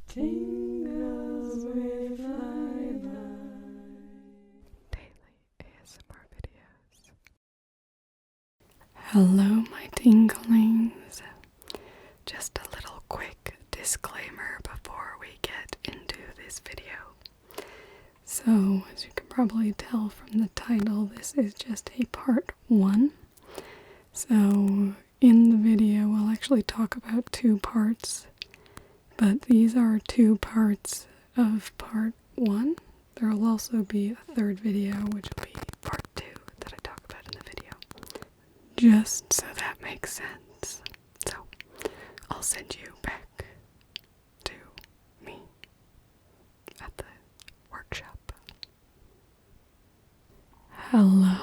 Tingles with flyby. Daily ASMR videos. Hello, my tinglings. Just a little quick disclaimer before we get into this video. So, as you can probably tell from the title, this is just a part 1. So, in the video, I'll actually talk about 2 parts. But these are 2 parts of part 1. There will also be a 3rd video, which will be part 2 that I talk about in the video. Just so that makes sense. So, I'll send you back to me at the workshop. Hello.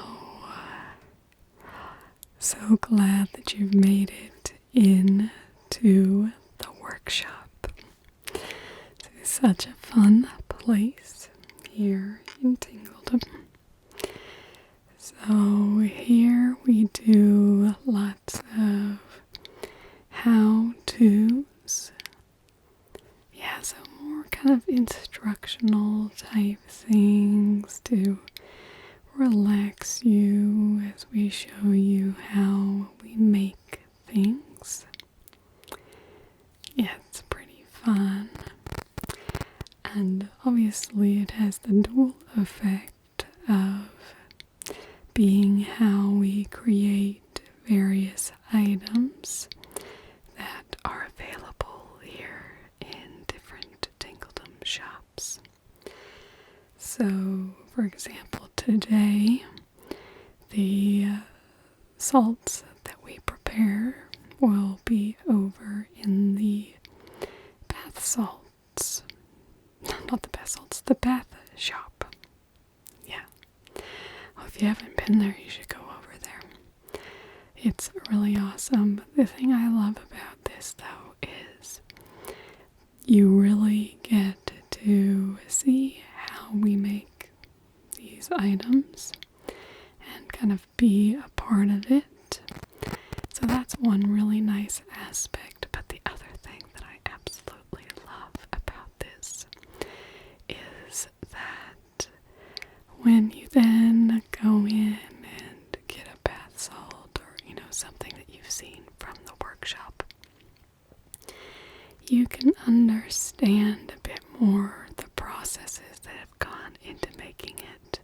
So glad that you've made it into the workshop. It's such a fun place here in Tingledom. So here we do lots of how-tos. Yeah, so more kind of instructional type things to relax you as we show you how we make things. Yeah, it's pretty fun. And obviously it has the dual effect of being how we create various items that are available here in different Tingledom shops. So, for example, today the salts that we prepare will be over in the bath salts. Not the bath salts, the bath shop. Yeah. Well, if you haven't been there, you should go over there. It's really awesome. The thing I love about this, though, is you really get to see how we make these items and kind of be a part of it. So that's one really nice aspect. But the other thing that I absolutely love about this is that when you then go in and get a bath salt or, something that you've seen from the workshop, you can understand a bit more the processes that have gone into making it.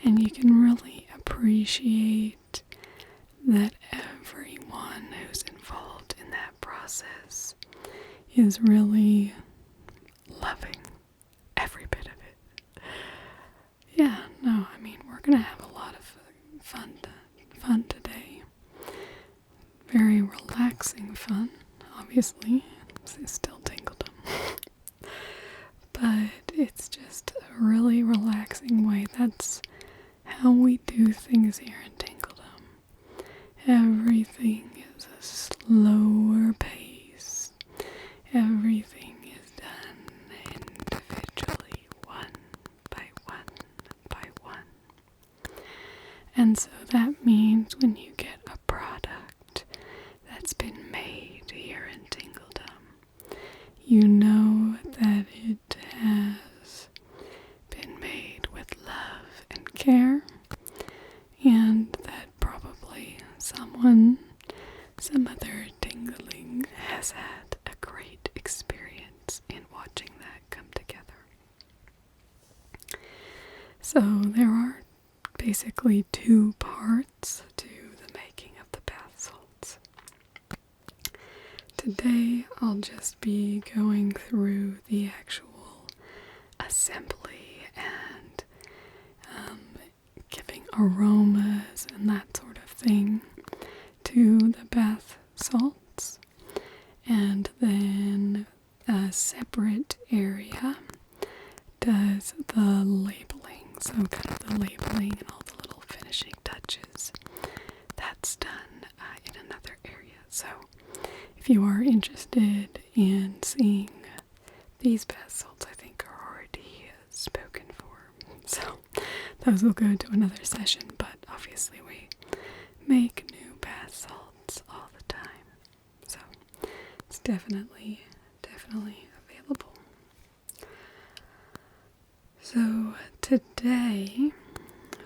And you can really appreciate that everyone who's involved in that process is really loving every bit of it. Yeah, no, I mean, we're gonna have a lot of fun today. Very relaxing fun, obviously. It's still Tingledom. But it's just a really relaxing way. That's how we do things here in Tingledom. Everything is a slower pace. Everything is done individually, one by one by one. And so that means when you get a product that's been made here in Tingledom, you know that it has been made with love and care, and that probably some other tingling has had a great experience in watching that come together. So there are basically 2 parts to the making of the bath salts. Today I'll just be going through the actual assembly and giving aromas and that sort of thing to the bath salts. And then a separate area does the labeling. So kind of the labeling and all the little finishing touches. That's done in another area. So if you are interested in seeing these bath salts, I think are already spoken for. So those will go to another session, but obviously we make new bath salts all the time. So it's definitely available. So today,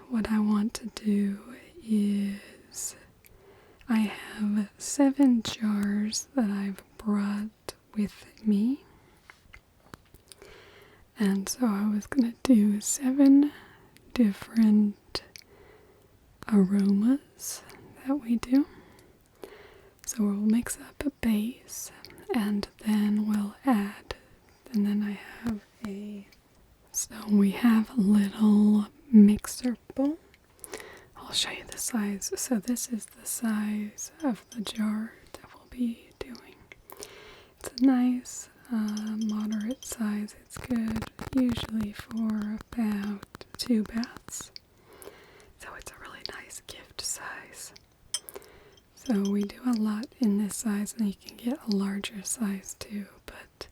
what I want to do is I have 7 jars that I've brought with me. And so I was going to do 7 different aromas that we do. So we'll mix up a base and then we'll add, and then I have so we have a little mixer bowl. I'll show you the size. So this is the size of the jar that we'll be doing. It's a nice moderate size. It's good usually for about 2 baths. So it's a really nice gift size. So we do a lot in this size, and you can get a larger size too, but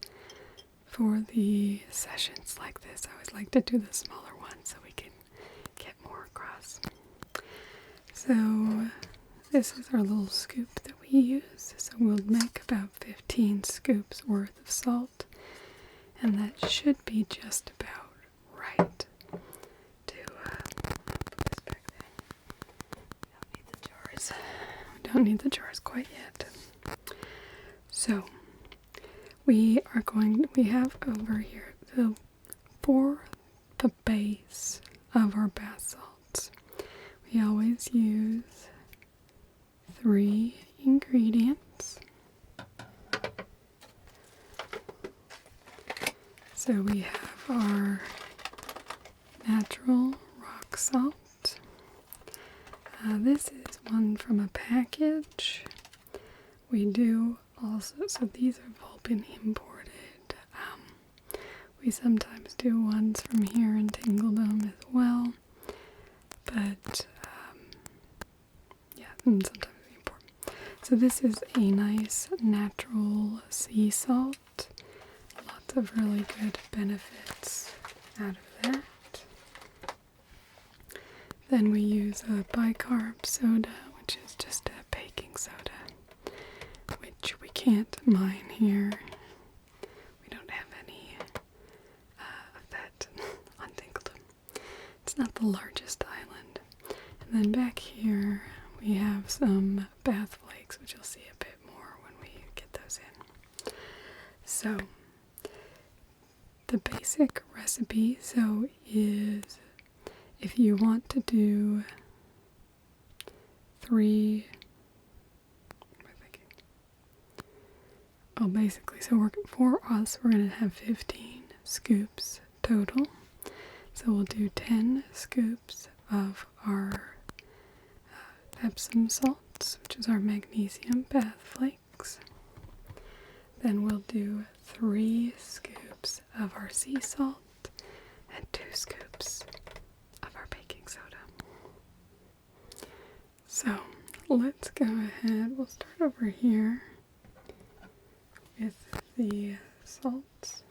for the sessions like this, I always like to do the smaller one so we can get more across. So this is our little scoop that we use. So we'll make about 15 scoops worth of salt, and that should be just about right to put this back there. We don't need the jars. We don't need the jars quite yet. So we have over here for the base of our bath salts. We always use 3 ingredients. So we have our natural rock salt. This is one from a package. We do also, so these have all been imported. We sometimes do ones from here in Tingledom as well, but yeah, and sometimes we import. So this is a nice natural sea salt. Lots of really good benefits out of that. Then we use a bicarb soda, which is just a baking soda, which we can't mine here. We don't have any of that on Tingledom. It's not the largest island. And then back here we have some bath flakes, which you'll see a bit more when we get those in. So the basic recipe is if you want to do 3, basically, so for us, we're going to have 15 scoops total. So we'll do 10 scoops of our Epsom salts, which is our magnesium bath flakes. Then we'll do 3 scoops of our sea salt and 2 scoops of our baking soda. So let's go ahead. We'll start over here with the salts.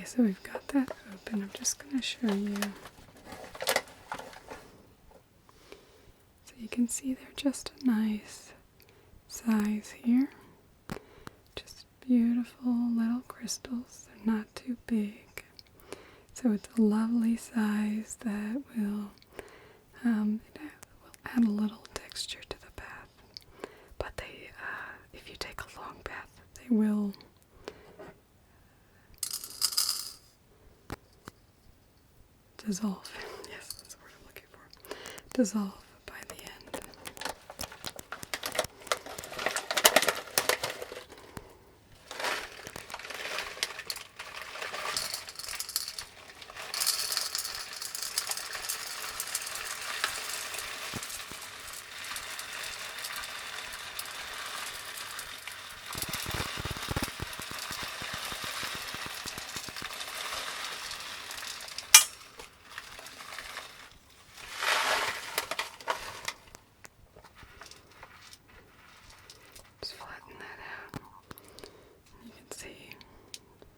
So we've got that open. I'm just going to show you. So you can see they're just a nice size here. Just beautiful little crystals. They're not too big. So it's a lovely size that will add a little texture to the bath. But they, if you take a long bath, they will dissolve. Yes, that's the word I'm looking for. Dissolve by the end.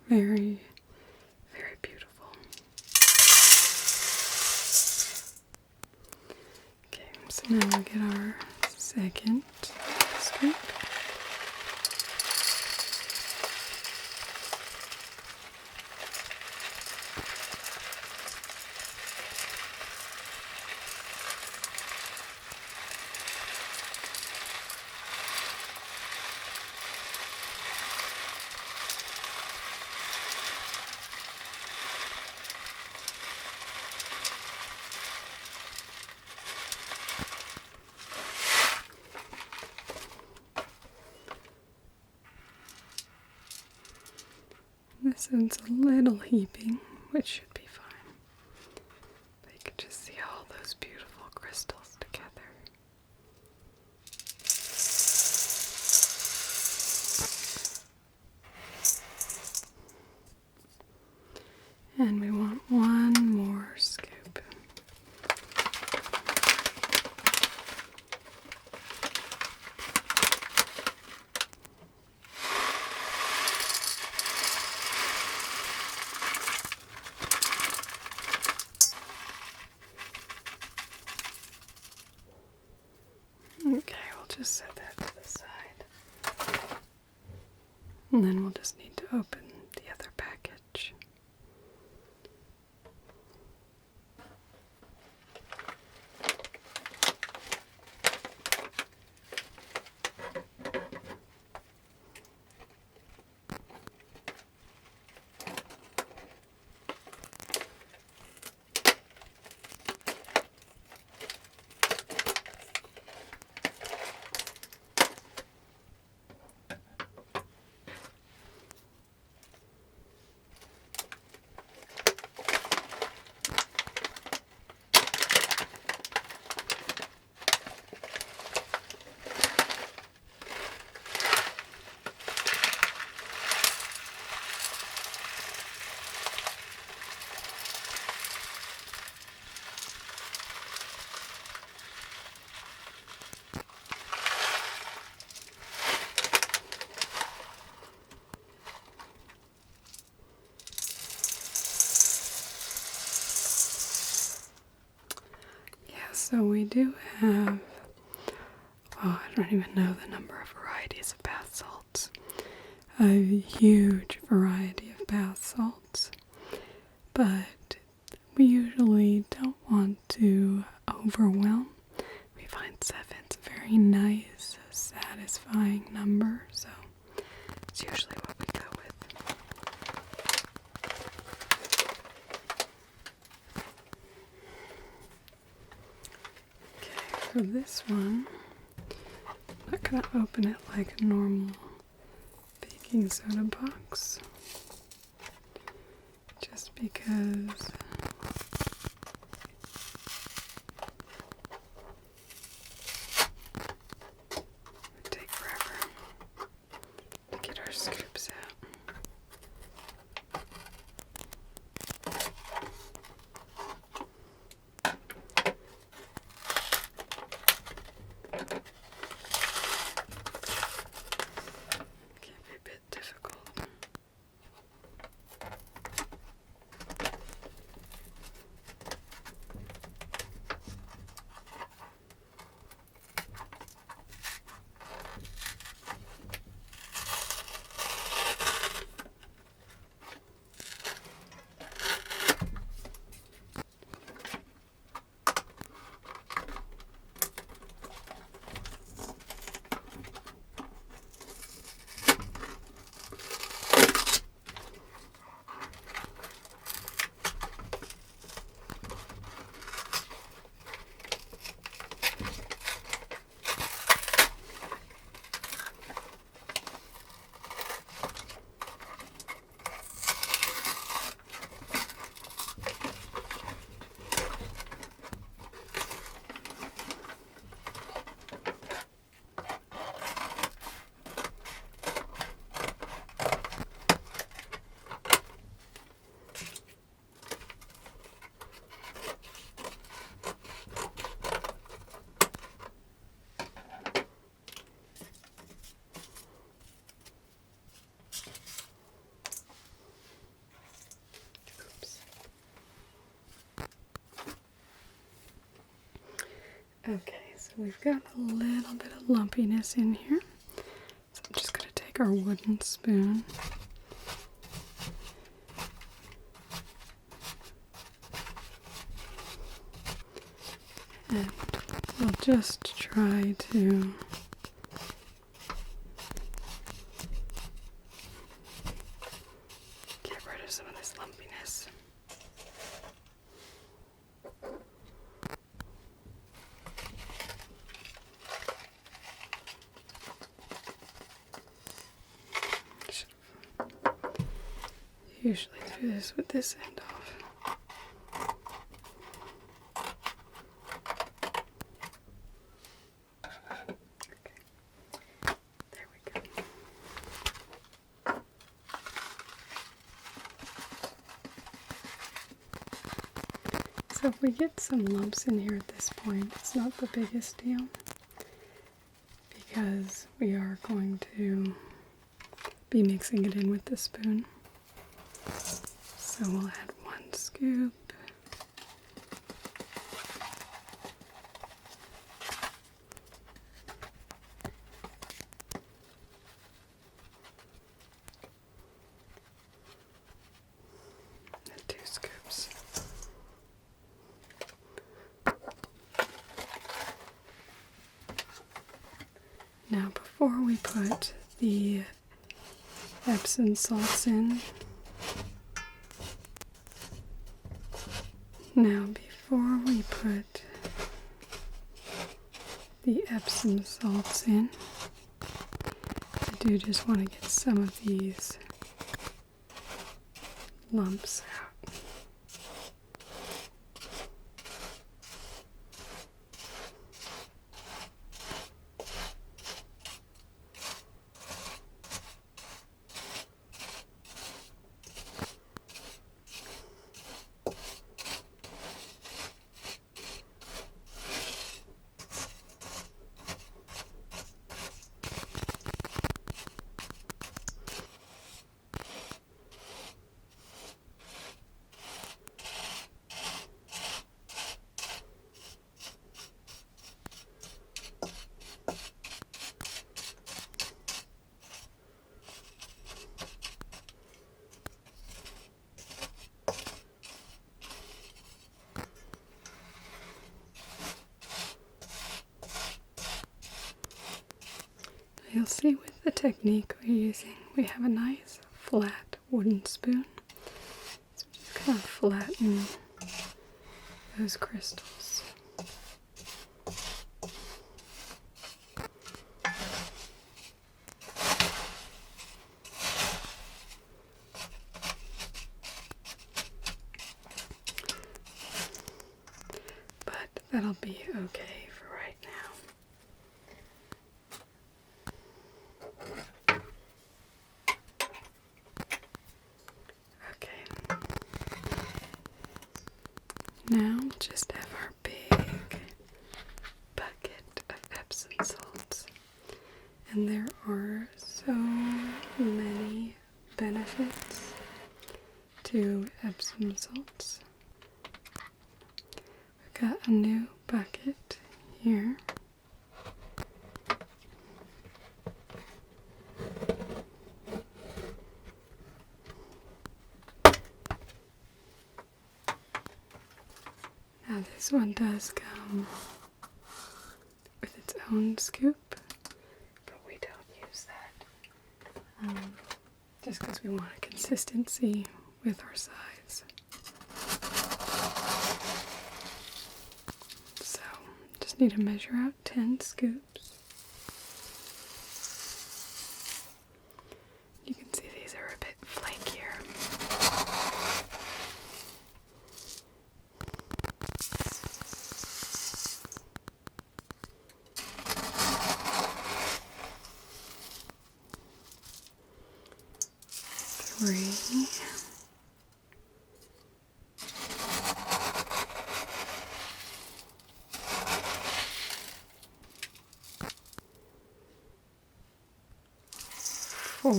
Very, very beautiful. Okay, so now we'll get our second scoop. This one's a little heaping, which should be fine. But you can just see all those beautiful crystals together. And we want one more scoop. Okay, we'll just set that to the side. And then we'll just need to open the other package. So we do have, I don't even know the number of varieties of bath salts. A huge variety of bath salts. But we usually don't want to overwhelm. We find 7's a very nice, satisfying number, so it's usually what we go with. For this one, I'm not going to open it like a normal baking soda box, just because it would take forever to get our scoops out. Okay, so we've got a little bit of lumpiness in here. So I'm just going to take our wooden spoon. And we'll just try to get rid of some of this lumpiness. Usually do this with this end off. Okay, there we go. So if we get some lumps in here at this point, it's not the biggest deal because we are going to be mixing it in with the spoon. So we'll add 1 scoop. And 2 scoops. Now before we put the Epsom salts in, now before we put the Epsom salts in, I do just want to get some of these lumps out. You'll see with the technique we're using, we have a nice flat wooden spoon. So just kind of flatten those crystals. But that'll be okay for right now. Now we'll just have our big bucket of Epsom salts. And there are so many benefits to Epsom salts. We've got a new bucket here. Now this one does come with its own scoop, but we don't use that just because we want a consistency with our size. So just need to measure out 10 scoops. You can see these are a bit flakier. Three. 4.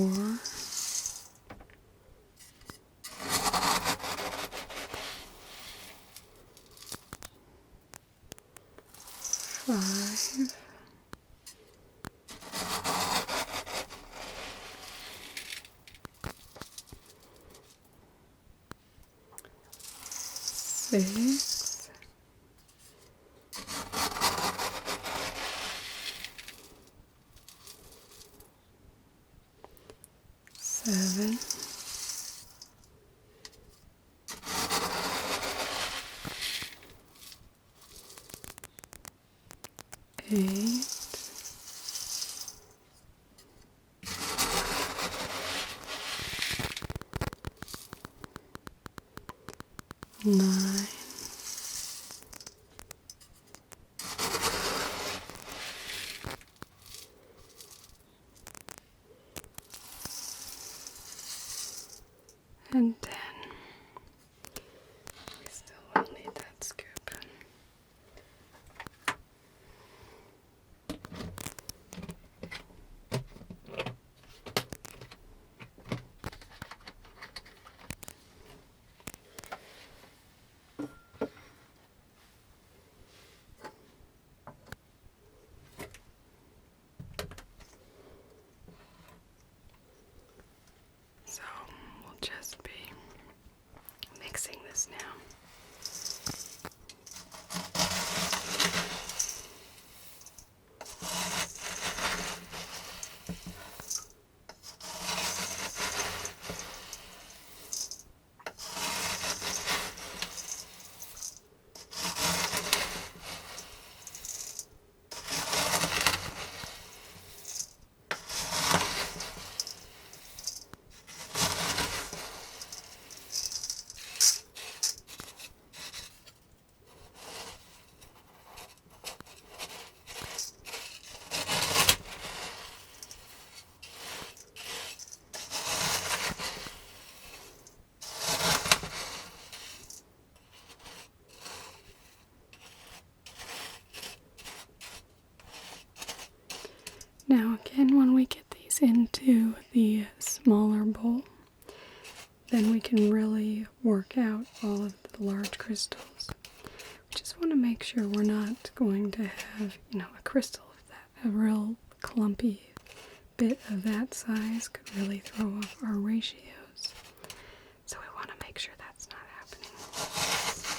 5. 5, 6, 7, 8, 9, 10. We still will need that scoop. So we'll just be mixing this now. Now again, when we get these into the smaller bowl, then we can really work out all of the large crystals. We just want to make sure we're not going to have, a crystal of that, a real clumpy bit of that size could really throw off our ratios. So we want to make sure that's not happening.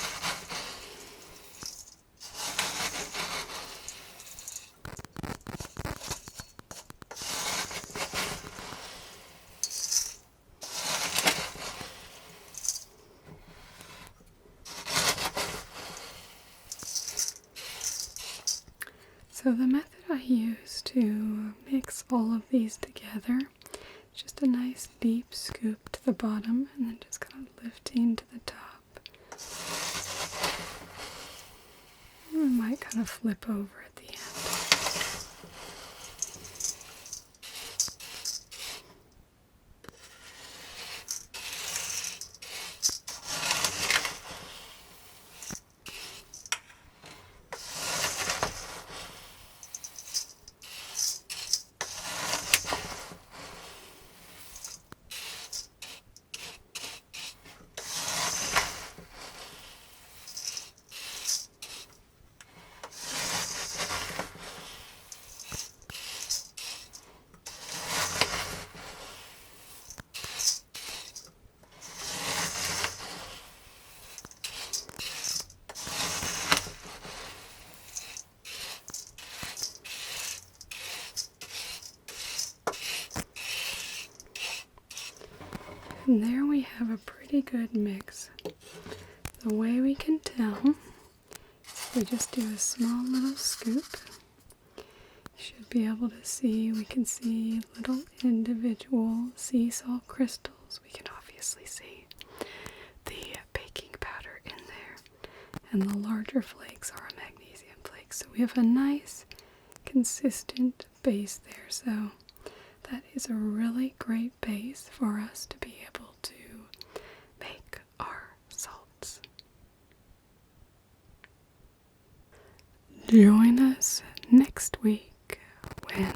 So the method I use to mix all of these together is just a nice deep scoop to the bottom and then just kind of lifting to the top. And we might kind of flip over at the end. And there we have a pretty good mix. The way we can tell is we just do a small little scoop. You should be able to see, we can see little individual sea salt crystals. We can obviously see the baking powder in there. And the larger flakes are magnesium flakes. So we have a nice consistent base there. So that is a really great base for us to be able to make our salts. Join us next week when